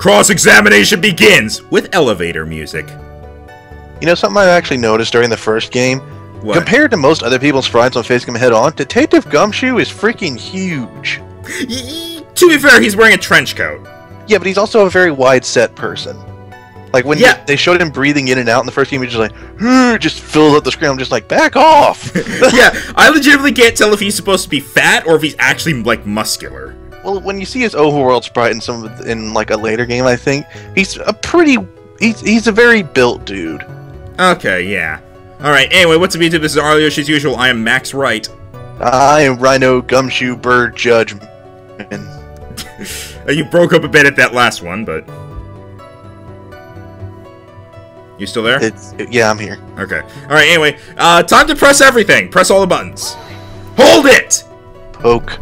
Cross-examination begins with elevator music. You know, something I actually noticed during the first game? What? Compared to most other people's sprites on facing him head-on, Detective Gumshoe is freaking huge. To be fair, he's wearing a trench coat. Yeah, but he's also a very wide-set person. Like, when they showed him breathing in and out in the first game, he was just like, just fills up the screen. I'm just like, back off! Yeah, I legitimately can't tell if he's supposed to be fat or if he's actually, like, muscular. Well, when you see his overworld sprite in like, a later game, I think, he's a pretty... He's a very built dude. Okay, yeah. Alright, anyway, what's up, YouTube? This is Arliosh as usual. I am Max Wright. I am Rhino Gumshoe Bird Judge. You broke up a bit at that last one, but... You still there? Yeah, I'm here. Okay. Alright, anyway, time to press everything. Press all the buttons. Hold it! Poke.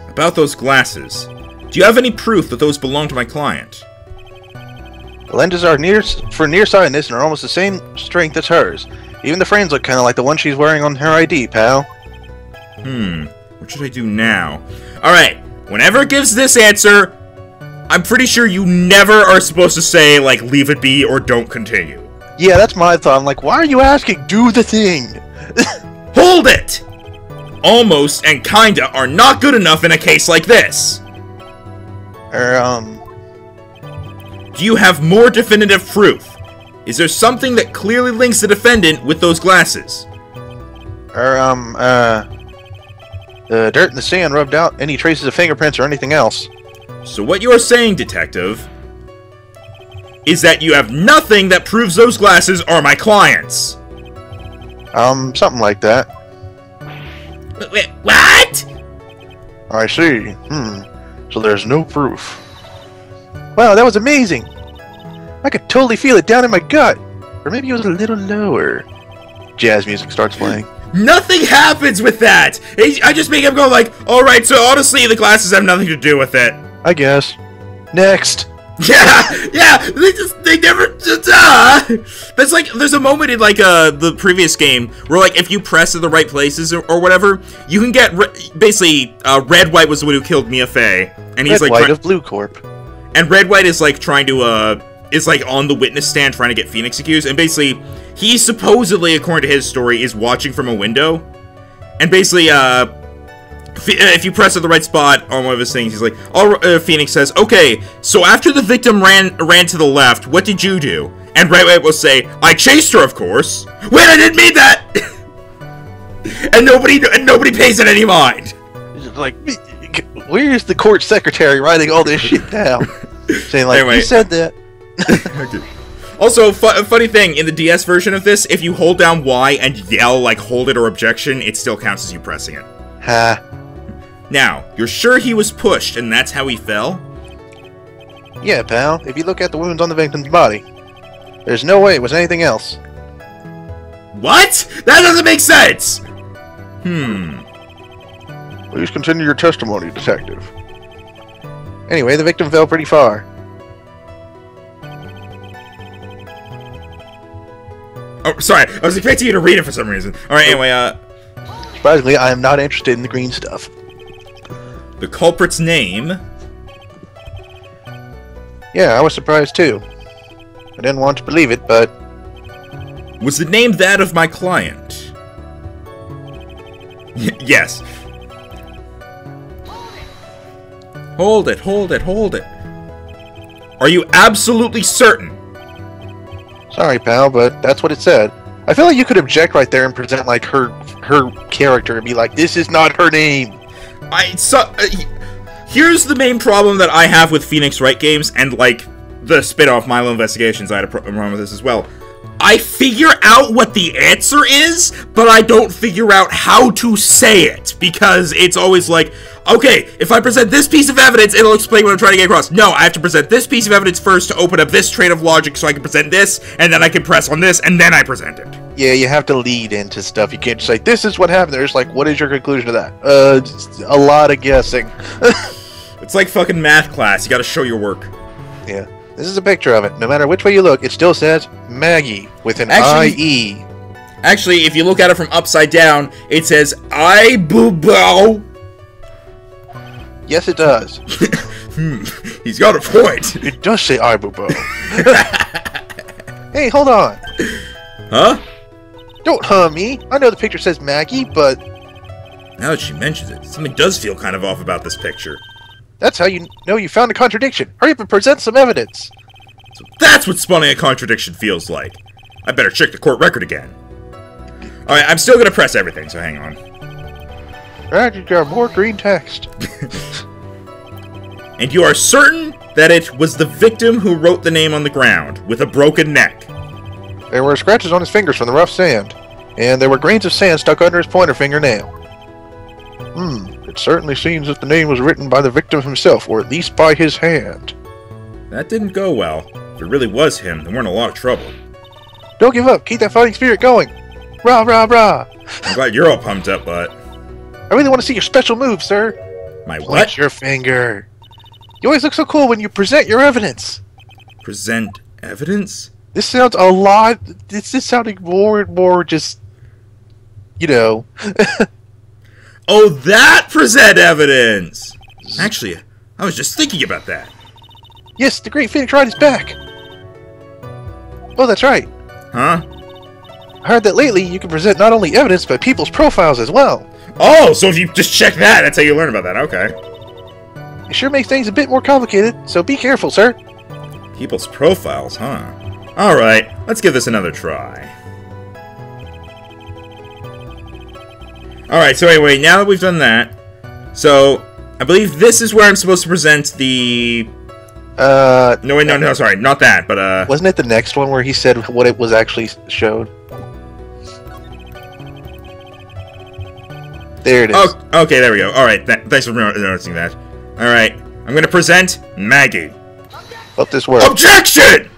About those glasses. Do you have any proof that those belong to my client? The lenses are for nearsightedness and are almost the same strength as hers. Even the frames look kind of like the one she's wearing on her ID, pal. What should I do now? Alright, whenever it gives this answer, I'm pretty sure you never are supposed to say, like, leave it be or don't continue. Yeah, that's my thought. I'm like, why are you asking? Do the thing! Hold it! Almost and kinda are not good enough in a case like this. Do you have more definitive proof? Is there something that clearly links the defendant with those glasses? The dirt and the sand rubbed out any traces of fingerprints or anything else. So what you are saying, detective, is that you have nothing that proves those glasses are my client's. Something like that. Wait, what? I see. So there's no proof. Wow, that was amazing! I could totally feel it down in my gut! Or maybe it was a little lower. Jazz music starts playing. Nothing happens with that! I just make him go like, alright, so honestly the glasses have nothing to do with it. I guess. Next! Yeah, they never, That's like, there's a moment in like, the previous game, where like, if you press in the right places or whatever, you can get, basically, Red White was the one who killed Mia Fey, and he's Red like- White of Blue Corp. And Red White is like trying to, is like on the witness stand trying to get Phoenix accused, and basically, he supposedly, according to his story, is watching from a window, and basically, if you press at the right spot on one of his things, he's like, Phoenix says, okay, so after the victim ran to the left, what did you do? And Red White will say, I chased her, of course. Wait, I didn't mean that! and nobody pays it any mind. Like, where's the court secretary writing all this shit down? Saying like, anyway, you said that. Also, funny thing, in the DS version of this, if you hold down Y and yell, like, hold it or objection, it still counts as you pressing it. Ha. Now, you're sure he was pushed and that's how he fell? Yeah, pal. If you look at the wounds on the victim's body, there's no way it was anything else. What? That doesn't make sense! Please continue your testimony, detective. Anyway, the victim fell pretty far. Oh, sorry. I was expecting you to read it for some reason. Alright, anyway, surprisingly, I am not interested in the green stuff. The culprit's name? Yeah, I was surprised too. I didn't want to believe it, but... Was the name that of my client? Yes. Hold it, hold it, hold it. Are you absolutely certain? Sorry, pal, but that's what it said. I feel like you could object right there and present, like, her character and be like, this is not her name. Here's the main problem that I have with Phoenix Wright games, and, like, the spin-off Milo Investigations, I had a problem with this as well. I figure out what the answer is, but I don't figure out how to say it, because it's always like, okay, if I present this piece of evidence, it'll explain what I'm trying to get across. No, I have to present this piece of evidence first to open up this train of logic so I can present this, and then I can press on this, and then I present it. Yeah, you have to lead into stuff. You can't just say, this is what happened. There's like, what is your conclusion to that? A lot of guessing. It's like fucking math class. You gotta show your work. Yeah. This is a picture of it. No matter which way you look, it still says Maggie with an I-E. Actually, if you look at it from upside down, it says I-boo-bow. Yes, it does. He's got a point. It does say Ibubo. Hey, hold on. Huh? Don't me. I know the picture says Maggie, but... Now that she mentions it, something does feel kind of off about this picture. That's how you know you found a contradiction. Hurry up and present some evidence. So that's what spawning a contradiction feels like. I better check the court record again. Alright, I'm still gonna press everything, so hang on. Alright, you got more green text. And you are certain that it was the victim who wrote the name on the ground, with a broken neck. There were scratches on his fingers from the rough sand, and there were grains of sand stuck under his pointer fingernail. It certainly seems that the name was written by the victim himself, or at least by his hand. That didn't go well. If it really was him, then we're in a lot of trouble. Don't give up. Keep that fighting spirit going. Rah, rah, rah. I'm glad you're all pumped up, but... I really want to see your special move, sir. My what? Point your finger. You always look so cool when you present your evidence. Present evidence? This sounds a lot... This is sounding more and more just... You know... Oh, that present evidence! Actually, I was just thinking about that. Yes, the Great Phoenix Wright is back. Oh, that's right. Huh? I heard that lately you can present not only evidence, but people's profiles as well. Oh, so if you just check that, that's how you learn about that. Okay. It sure makes things a bit more complicated, so be careful, sir. People's profiles, huh? Alright, let's give this another try. Alright, so anyway, now that we've done that, so, I believe this is where I'm supposed to present the... No, wait, no, sorry, not that, but, Wasn't it the next one where he said what it was actually showed? There it is. Oh, okay, there we go. Alright, thanks for noticing that. Alright, I'm gonna present Maggie. Hope this works. Objection!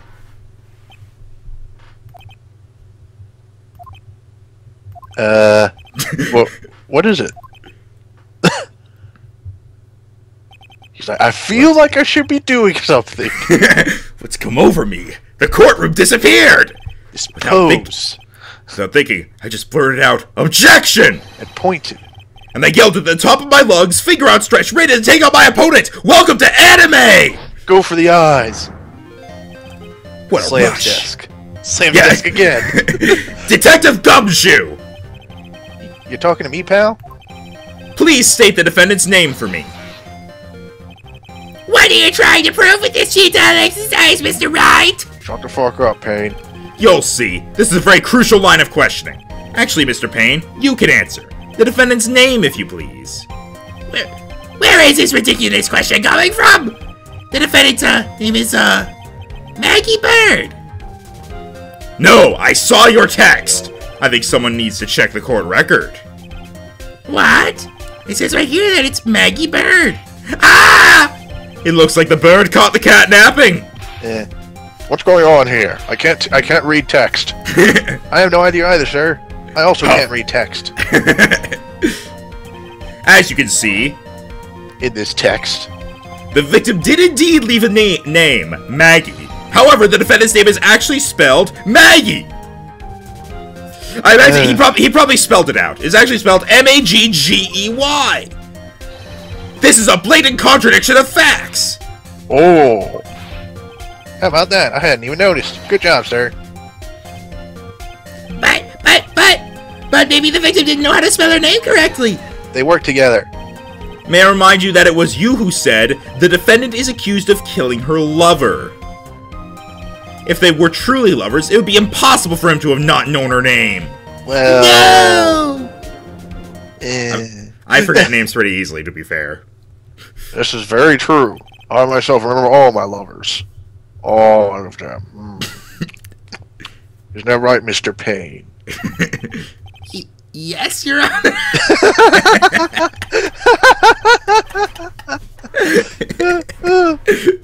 What is it? He's like, I feel like I should be doing something. What's come over me? The courtroom disappeared! This pose. Without thinking, I just blurted out, Objection! And pointed. And they yelled at the top of my lungs, finger outstretched, ready to take out my opponent! Welcome to anime! Go for the eyes. What a Slam rush. desk. Slam desk again. Detective Gumshoe! You're talking to me, pal? Please state the defendant's name for me. What are you trying to prove with this cheat exercise, Mr. Wright? Shut the fuck up, Payne. You'll see. This is a very crucial line of questioning. Actually, Mr. Payne, you can answer. The defendant's name, if you please. Where is this ridiculous question coming from? The defendant's name is, Maggie Bird. No, I saw your text. I think someone needs to check the court record. What? It says right here that it's Maggie Bird. Ah! It looks like the bird caught the cat napping. What's going on here? I can't read text. I have no idea either, sir. I also can't read text. As you can see, in this text, the victim did indeed leave a name, Maggie. However, the defendant's name is actually spelled Maggie. I imagine he probably spelled it out. It's actually spelled M-A-G-G-E-Y. This is a blatant contradiction of facts. Oh. How about that? I hadn't even noticed. Good job, sir. But maybe the victim didn't know how to spell her name correctly. They work together. May I remind you that it was you who said the defendant is accused of killing her lover. If they were truly lovers, it would be impossible for him to have not known her name. Well... No! I forget names pretty easily, to be fair. This is very true. I myself remember all my lovers. All of them. Isn't that right, Mr. Payne? Yes, Your Honor.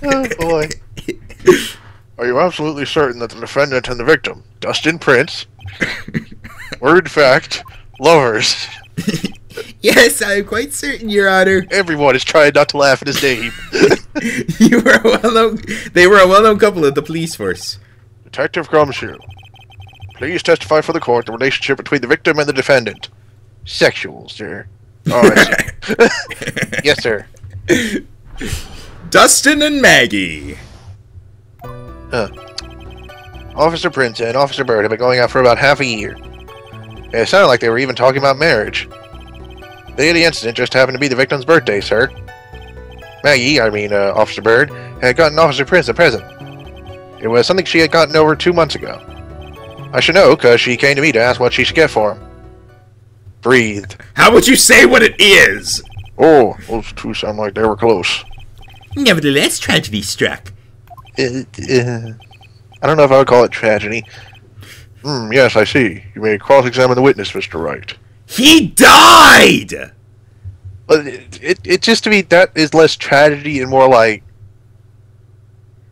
Oh, boy. Are you absolutely certain that the defendant and the victim, Dustin Prince, were in fact lovers? Yes, I'm quite certain, Your Honor. Everyone is trying not to laugh at his name. They were a well-known couple of the police force. Detective Gumshoe, please testify for the court the relationship between the victim and the defendant. Sexual, sir. Oh, I see. Yes, sir. Dustin and Maggie. Officer Prince and Officer Bird have been going out for about half a year. It sounded like they were even talking about marriage. The day of the incident just happened to be the victim's birthday, sir. Maggie, Officer Bird, had gotten Officer Prince a present. It was something she had gotten over 2 months ago. I should know, because she came to me to ask what she should get for him. Breathe. How would you say what it is? Oh, those two sound like they were close. Nevertheless, tragedy struck. I don't know if I would call it tragedy. Yes, I see. You may cross-examine the witness, Mr. Wright. He died! But it just to me, that is less tragedy and more like...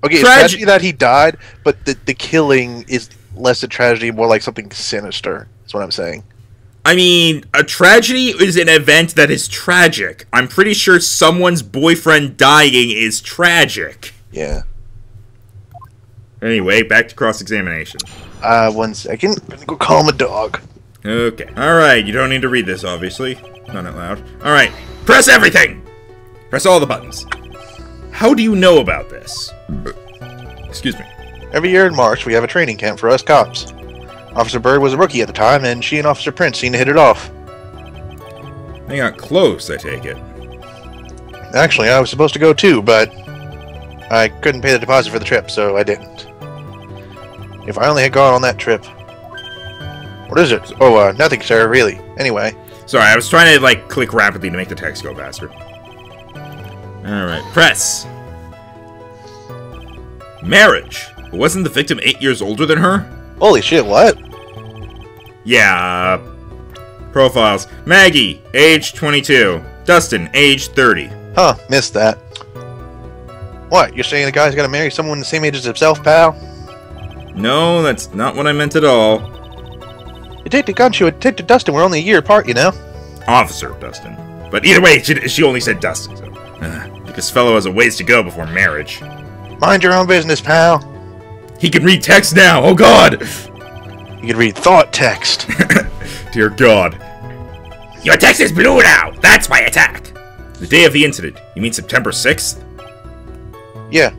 Okay, it's tragedy that he died, but the killing is less a tragedy, more like something sinister. That's what I'm saying. I mean, a tragedy is an event that is tragic. I'm pretty sure someone's boyfriend dying is tragic. Yeah. Anyway, back to cross-examination. 1 second. I'm gonna go call my dog. Okay. Alright, you don't need to read this, obviously. Not out loud. Alright, press everything! Press all the buttons. How do you know about this? Excuse me. Every year in March, we have a training camp for us cops. Officer Bird was a rookie at the time, and she and Officer Prince seemed to hit it off. They got close, I take it. Actually, I was supposed to go too, but I couldn't pay the deposit for the trip, so I didn't. If I only had gone on that trip. What is it? Oh, nothing, sir, really. Anyway. Sorry, I was trying to, like, click rapidly to make the text go faster. Alright, press. Marriage. Wasn't the victim 8 years older than her? Holy shit, what? Yeah, profiles. Maggie, age 22. Dustin, age 30. Huh, missed that. What, you're saying the guy's gotta marry someone the same age as himself, pal? No, that's not what I meant at all. Detective Gunshoe and Detective Dustin were only a year apart, you know? Officer Dustin. But either way, she only said Dustin, so... this fellow has a ways to go before marriage. Mind your own business, pal. He can read text now, oh god! You can read thought text. Dear god. Your text is blue now! That's my attack! The day of the incident. You mean September 6th? Yeah.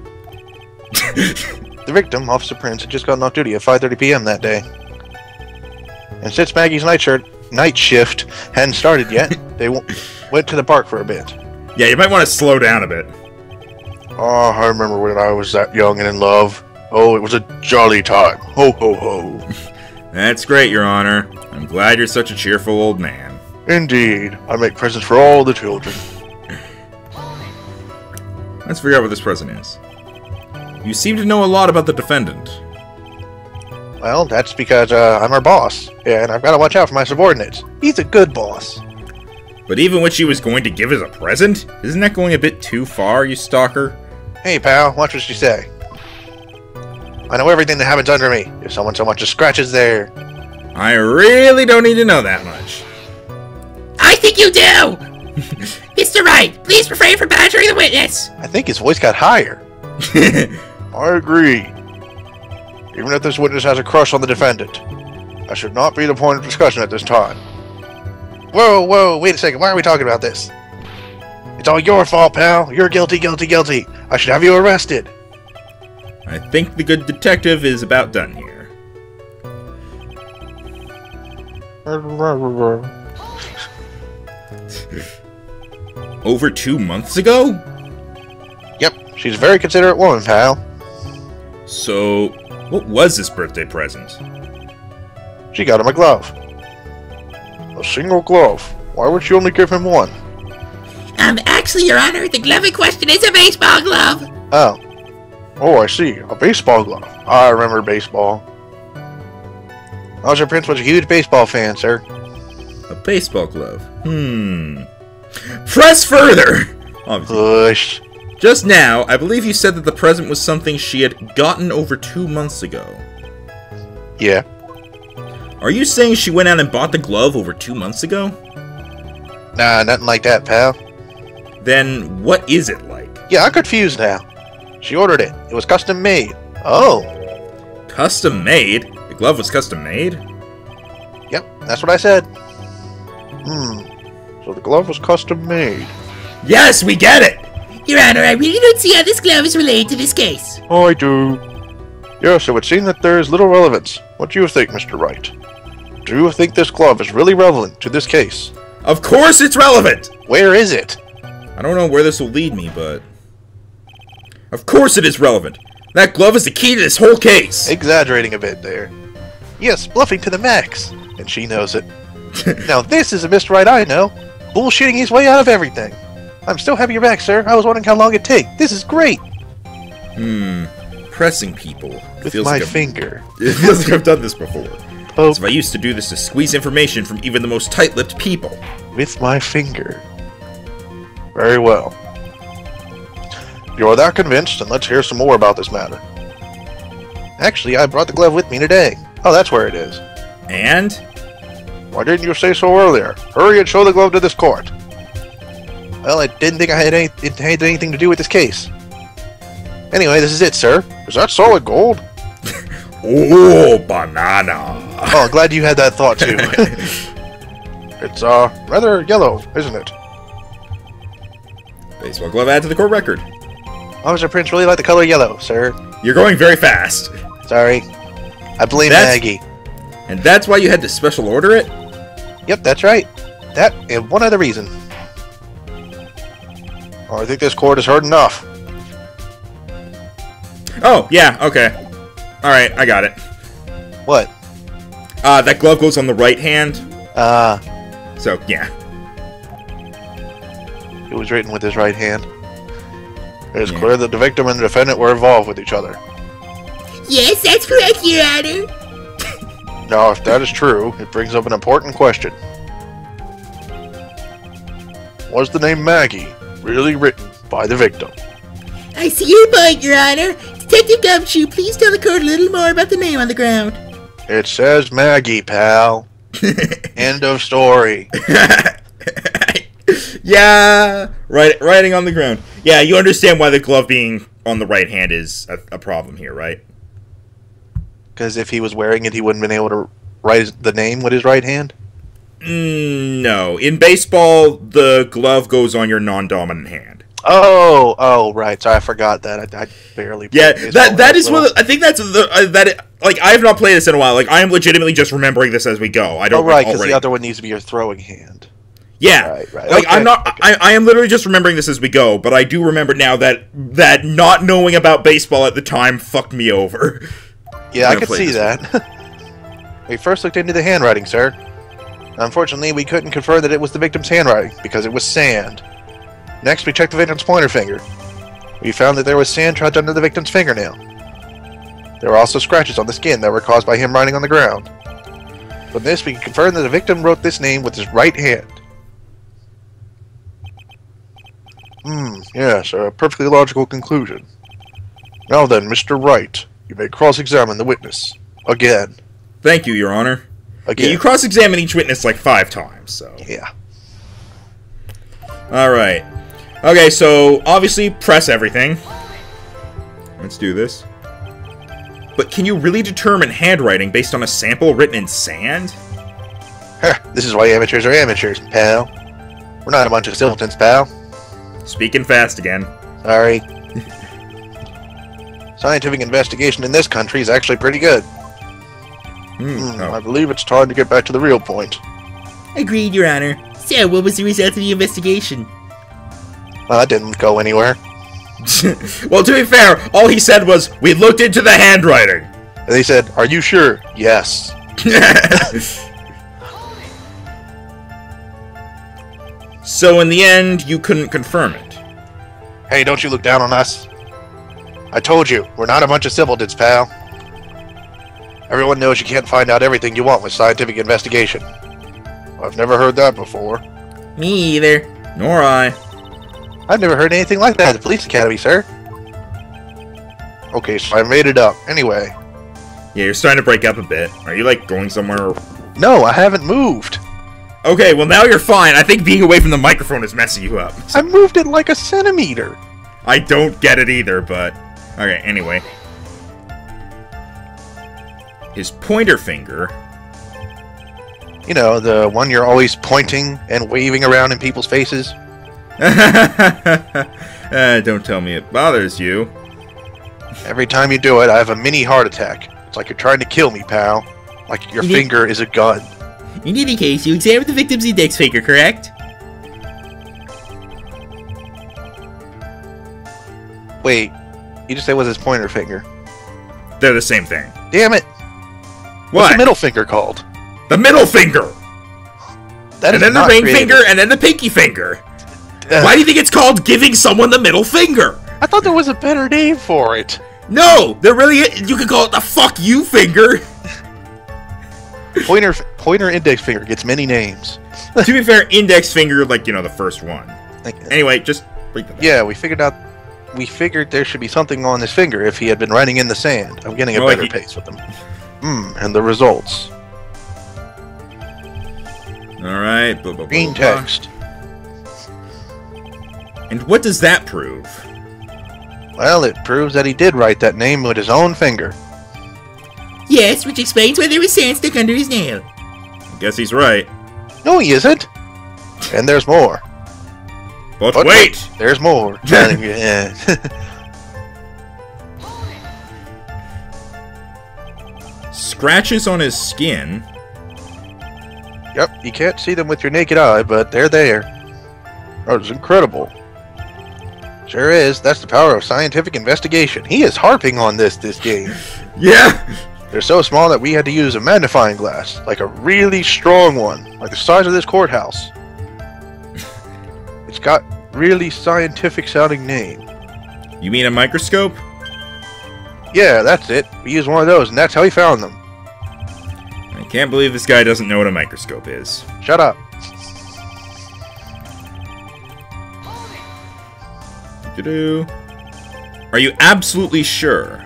The victim, Officer Prince, had just gotten off duty at 5:30 p.m. that day. And since Maggie's night shift hadn't started yet, they went to the park for a bit. Yeah, you might want to slow down a bit. Oh, I remember when I was that young and in love. Oh, it was a jolly time. Ho, ho, ho. That's great, Your Honor. I'm glad you're such a cheerful old man. Indeed. I make presents for all the children. Let's figure out what this present is. You seem to know a lot about the defendant. Well, that's because I'm her boss, and I've got to watch out for my subordinates. He's a good boss. But even what she was going to give as a present? Isn't that going a bit too far, you stalker? Hey, pal, watch what you say. I know everything that happens under me. If someone so much as scratches there... I really don't need to know that much. I think you do! Mr. Wright, please refrain from badgering the witness! I think his voice got higher. I agree. Even if this witness has a crush on the defendant, that should not be the point of discussion at this time. Whoa, wait a second, why are we talking about this? It's all your fault, pal. You're guilty, guilty, guilty. I should have you arrested. I think the good detective is about done here. Over 2 months ago? Yep, she's a very considerate woman, pal. So, what was this birthday present? She got him a glove. A single glove. Why would she only give him one? Actually, Your Honor, the glove in question is a baseball glove! Oh, I see. A baseball glove. I remember baseball. Officer Prince was a huge baseball fan, sir. A baseball glove. Press further! Obviously. Push. Just now, I believe you said that the present was something she had gotten over 2 months ago. Yeah. Are you saying she went out and bought the glove over 2 months ago? Nah, nothing like that, pal. Then, what is it like? Yeah, I'm confused now. She ordered it. It was custom made. Oh. Custom made? The glove was custom made? Yep, that's what I said. So the glove was custom made. Yes, we get it! Your Honor, I really don't see how this glove is related to this case. Oh, I do. Yes, it would seem that there is little relevance. What do you think, Mr. Wright? Do you think this glove is really relevant to this case? Of course it's relevant! Where is it? I don't know where this will lead me, but... Of course it is relevant! That glove is the key to this whole case! Exaggerating a bit there. Yes, bluffing to the max. And she knows it. Now this is a Mr. Wright I know. Bullshitting his way out of everything. I'm so happy you're back, sir. I was wondering how long it'd take. This is great. Pressing people. With my finger. It feels like I've done this before. Poke. As if I used to do this to squeeze information from even the most tight-lipped people. With my finger. Very well. If you're that convinced, then let's hear some more about this matter. Actually, I brought the glove with me today. Oh, that's where it is. And? Why didn't you say so earlier? Hurry and show the glove to this court. Well, I didn't think it had anything to do with this case. Anyway, this is it, sir. Is that solid gold? Oh, banana. Oh, glad you had that thought, too. It's, rather yellow, isn't it? Baseball glove added to the court record. Officer Prince really liked the color yellow, sir. You're going very fast. Sorry. I blame Maggie. And that's why you had to special order it? Yep, that's right. That and one other reason. Oh, I think this court has heard enough. Oh, yeah, okay. Alright, I got it. What? That glove goes on the right hand. So, yeah. It was written with his right hand. It is clear that the victim and the defendant were involved with each other. Yes, that's correct, Your Honor. Now, if that is true, it brings up an important question. Was the name Maggie really written by the victim? I see your point, Your Honor. Detective Gumshoe, please tell the court a little more about the name on the ground. It says Maggie, pal. End of story. Yeah, writing on the ground. Yeah, you understand why the glove being on the right hand is a problem here, right? Because if he was wearing it, he wouldn't have been able to write the name with his right hand? No. In baseball, the glove goes on your non-dominant hand. Oh, right. So I forgot that. I barely. Yeah, that is what I think. That's like I have not played this in a while. Like I am legitimately just remembering this as we go. I don't. Oh, right, because the other one needs to be your throwing hand. Yeah, right. Like okay. I'm not. Okay. I am literally just remembering this as we go. But I do remember now that not knowing about baseball at the time fucked me over. Yeah, I could see that. We first looked into the handwriting, sir. Unfortunately, we couldn't confirm that it was the victim's handwriting, because it was sand. Next, we checked the victim's pointer finger. We found that there was sand trudged under the victim's fingernail. There were also scratches on the skin that were caused by him writing on the ground. From this, we can confirm that the victim wrote this name with his right hand. Yes, a perfectly logical conclusion. Now then, Mr. Wright, you may cross-examine the witness. Again. Thank you, Your Honor. Again. Yeah, you cross-examine each witness like 5 times, so... Yeah. Alright. Okay, so, obviously, press everything. Let's do this. But can you really determine handwriting based on a sample written in sand? This is why amateurs are amateurs, pal. We're not a bunch of simpletons, pal. Speaking fast again. Sorry. Scientific investigation in this country is actually pretty good. I believe it's time to get back to the real point. Agreed, Your Honor. So, what was the result of the investigation? It didn't go anywhere. Well, to be fair, all he said was, we looked into the handwriting. And they said, are you sure? Yes. So in the end, you couldn't confirm it. Hey, don't you look down on us. I told you, we're not a bunch of simpletons, pal. Everyone knows you can't find out everything you want with scientific investigation. I've never heard that before. Me either. Nor I. I've never heard anything like that at the police academy, sir. Okay, so I made it up. Anyway. Yeah, you're starting to break up a bit. Are you, like, going somewhere? No, I haven't moved. Okay, well now you're fine. I think being away from the microphone is messing you up. I moved it like a centimeter. I don't get it either, but... Okay, anyway. His pointer finger... You know, the one you're always pointing and waving around in people's faces? Don't tell me it bothers you. Every time you do it, I have a mini heart attack. It's like you're trying to kill me, pal. Like your finger is a gun. In any case, you examined the victim's index finger, correct? Wait, you just said it was his pointer finger. They're the same thing. Damn it! What? What's the middle finger called? The middle finger! That And is then the not ring creative. finger, and then the pinky finger. Why do you think it's called giving someone the middle finger? I thought there was a better name for it. No! There really is. You could call it the fuck you finger. Pointer index finger gets many names. To be fair, index finger, like, you know, the first one. Anyway, just break that. Yeah, we figured there should be something on his finger if he had been writing in the sand. I'm getting a Well, better pace with them. And the results. Alright, blah, blah, blah, Green blah. text. And what does that prove? Well, it proves that he did write that name with his own finger. Yes, which explains why there was sand stuck under his nail. I guess he's right. No, he isn't. And there's more. But wait! There's more. Yeah. Scratches on his skin. Yep, you can't see them with your naked eye, but they're there. Oh, it's incredible. Sure is. That's the power of scientific investigation. He is harping on this game. Yeah! They're so small that we had to use a magnifying glass, like a really strong one, like the size of this courthouse. It's got really scientific sounding name. You mean a microscope? Yeah, that's it. We used one of those, and that's how he found them. I can't believe this guy doesn't know what a microscope is. Shut up. Doo-doo. Are you absolutely sure?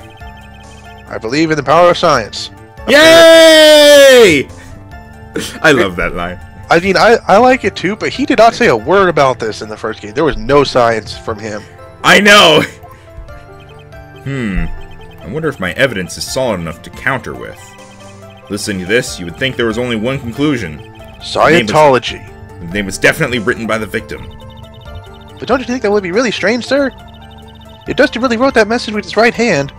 I believe in the power of science. Yay! I love that line. I mean, I like it too, but he did not say a word about this in the first game. There was no science from him. I know! I wonder if my evidence is solid enough to counter with. Listening to this, you would think there was only one conclusion. Scientology. The name was definitely written by the victim. But don't you think that would be really strange, sir? If Dusty really wrote that message with his right hand,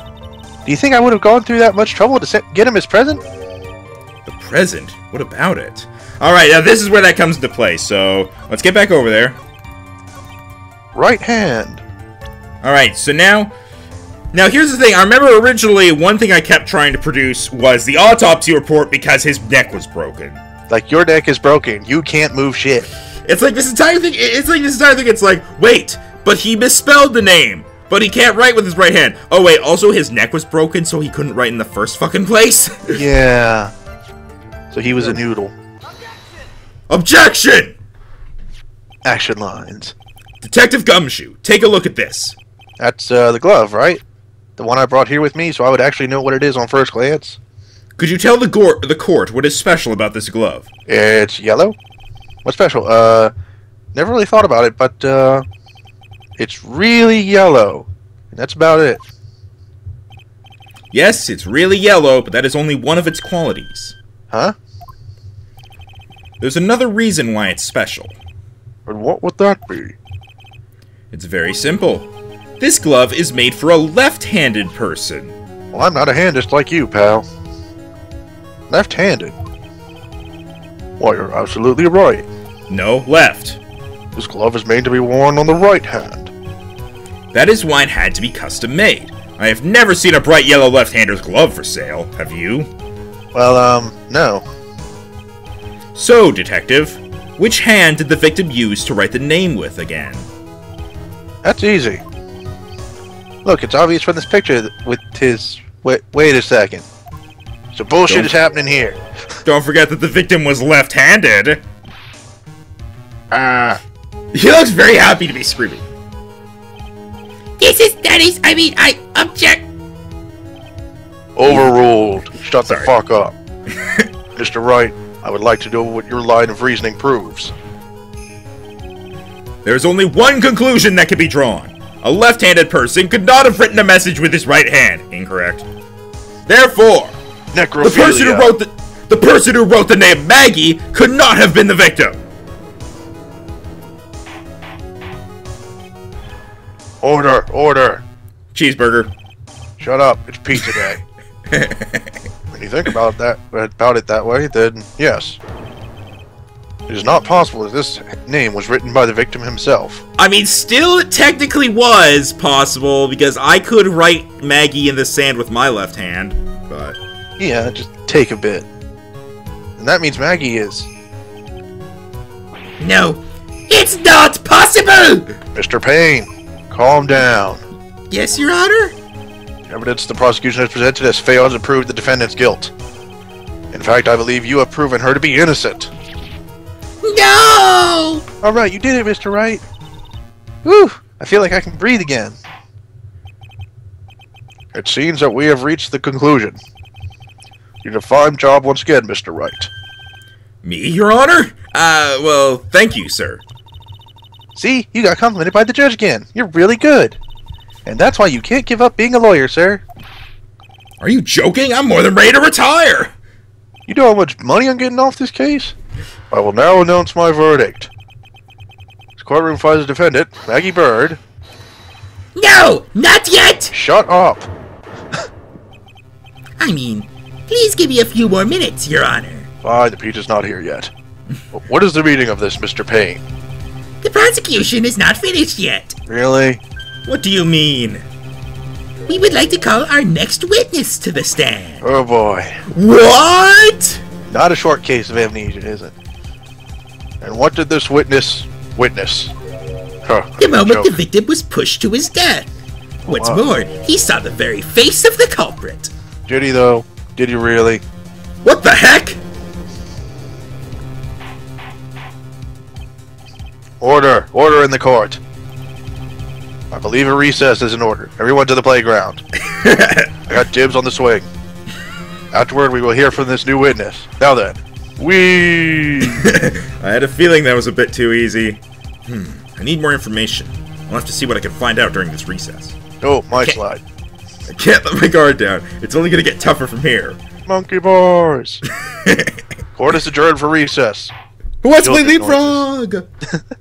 do you think I would have gone through that much trouble to get him his present? The present? What about it? Alright, now this is where that comes into play, so let's get back over there. Right hand. Alright, so now here's the thing. I remember originally one thing I kept trying to produce was the autopsy report because his neck was broken. Like, your neck is broken. You can't move shit. It's like this entire thing. It's like, wait, but he misspelled the name. But he can't write with his right hand. Oh, wait, also his neck was broken, so he couldn't write in the first fucking place? Yeah. So he was a noodle. Objection! Action lines. Detective Gumshoe, take a look at this. That's the glove, right? The one I brought here with me, so I would actually know what it is on first glance. Could you tell the court what is special about this glove? It's yellow. What's special? Never really thought about it, but it's really yellow. And that's about it. Yes, it's really yellow, but that is only one of its qualities. Huh? There's another reason why it's special. And what would that be? It's very simple. This glove is made for a left-handed person. Well, I'm not a handist like you, pal. Left-handed? Well, you're absolutely right. No, left. This glove is made to be worn on the right hand. That is why it had to be custom-made. I have never seen a bright yellow left-hander's glove for sale, have you? Well, no. So, Detective, which hand did the victim use to write the name with again? That's easy. Look, it's obvious from this picture with his... Wait a second. So bullshit is happening here. Don't forget that the victim was left-handed. He looks very happy to be screaming. I object. Overruled. Shut the fuck up. Mr. Wright, I would like to know what your line of reasoning proves. There's only one conclusion that can be drawn. A left-handed person could not have written a message with his right hand. Incorrect. Therefore, Necrophilia. the person who wrote the name Maggie could not have been the victim. Order, order. Cheeseburger. Shut up, it's pizza day. When you think about it that way, then yes. It is not possible that this name was written by the victim himself. I mean, still it technically was possible, because I could write Maggie in the sand with my left hand, but... Yeah, just take a bit. And that means Maggie is... No, it's not possible! Mr. Payne, calm down. Yes, Your Honor? Evidence the prosecution has presented has failed to prove the defendant's guilt. In fact, I believe you have proven her to be innocent. No! Alright, you did it, Mr. Wright. Whew, I feel like I can breathe again. It seems that we have reached the conclusion. You did a fine job once again, Mr. Wright. Me, Your Honor? Well, thank you, sir. See, you got complimented by the judge again. You're really good. And that's why you can't give up being a lawyer, sir. Are you joking? I'm more than ready to retire! You know how much money I'm getting off this case? I will now announce my verdict. This courtroom finds the defendant, Maggie Bird. No, not yet! Shut up! I mean, please give me a few more minutes, Your Honor. Fine, the pizza's not here yet. What is the meaning of this, Mr. Payne? The prosecution is not finished yet. Really? What do you mean? We would like to call our next witness to the stand. Oh boy. What? Not a short case of amnesia, is it? And what did this witness witness? Huh, The moment joke. the victim was pushed to his death. What's Wow. more, he saw the very face of the culprit. Did he though? Did he really? What the heck? Order! Order in the court! I believe a recess is in order. Everyone to the playground. I got dibs on the swing. Afterward, we will hear from this new witness. Now then, we. I had a feeling that was a bit too easy. I need more information. I'll have to see what I can find out during this recess. Oh, my slide. I can't let my guard down. It's only gonna get tougher from here. Monkey bars. Court is adjourned for recess. Who wants to play You'll get leapfrog?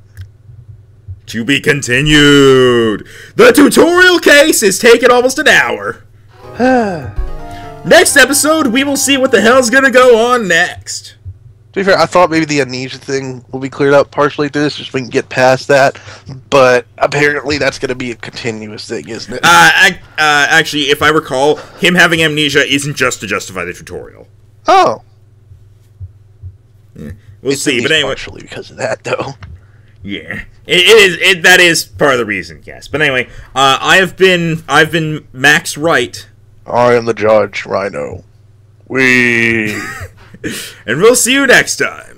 To be continued. The tutorial case is taking almost an hour. Next episode, we will see what the hell's gonna go on next. To be fair, I thought maybe the amnesia thing will be cleared up partially through this, just so we can get past that. But apparently that's going to be a continuous thing, isn't it? Actually, if I recall, him having amnesia isn't just to justify the tutorial. Oh. We'll It's see, at but least anyway. partially because of that, though. Yeah, that is part of the reason, yes. But anyway, I've been Max Wright. I am the judge, Rhino. We. And we'll see you next time.